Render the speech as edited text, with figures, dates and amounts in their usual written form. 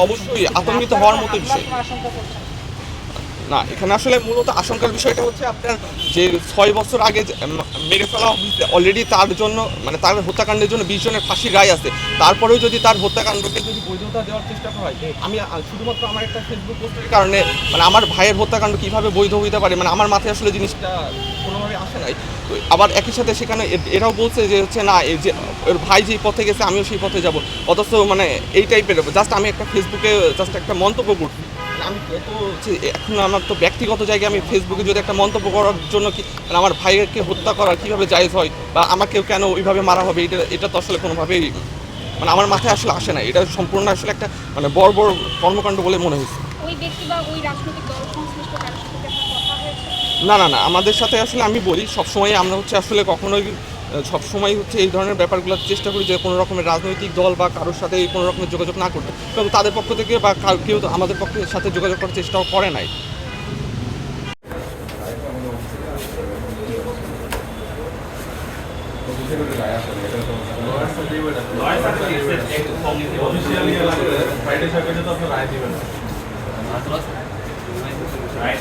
অবশ্যই আতঙ্কিত হওয়ার মতো বিষয় না। এখানে আসলে মূলত আশঙ্কার বিষয়টা হচ্ছে আপনার যে 6 বছর আগে মেরে ফেলা অলরেডি তার জন্য মানে তার হত্যাকাণ্ডের জন্য 20 জনের ফাঁসির রায় আছে। তারপরেও যদি তার হত্যাকাণ্ডকে যদি বৈধতা দেওয়ার চেষ্টা করা হয়, আমি শুধুমাত্র আমার একটা ফেসবুক পোস্টের কারণে মানে আমার ভাইয়ের হত্যাকাণ্ড কিভাবে বৈধ হইতে পারে, মানে আমার মাথায় আসলে জিনিসটা কোনোভাবে আসে নাই। তো আবার একই সাথে সেখানে এরাও বলছে যে হচ্ছে না, এই যে ওর ভাই যেই পথে গেছে আমিও সেই পথে যাব, অথচ মানে এই টাইপের জাস্ট আমি একটা ফেসবুকে জাস্ট একটা মন্তব্য করছি। আমি তো হচ্ছে এখন আমার তো ব্যক্তিগত জায়গায় আমি ফেসবুকে যদি একটা মন্তব্য করার জন্য কি মানে আমার ভাইকে হত্যা করা কীভাবে জায়েজ হয় বা আমাকেও কেন ওইভাবে মারা হবে, এটা তো আসলে কোনোভাবেই মানে আমার মাথায় আসলে আসে না। এটা সম্পূর্ণ আসলে একটা মানে বড় বড় কর্মকাণ্ড বলে মনে হয়েছে। ওই ব্যক্তি বা ওই রাজনৈতিক দল সংশ্লিষ্ট কারোর সাথে কি আপনার কথা হয়েছে? না, আমাদের সাথে আসলে আমি বলি সবসময় আমরা হচ্ছে আসলে কখনোই সবসময় হচ্ছে এই ধরনের ব্যাপারগুলো চেষ্টা করি যে কোনো রকমের রাজনৈতিক দল বা কারোর সাথে কোনো রকমের যোগাযোগ না করতে, কিন্তু তাদের পক্ষ থেকে বা কেউ তো আমাদের পক্ষে সাথে যোগাযোগ করার চেষ্টাও করে নাই। রাইট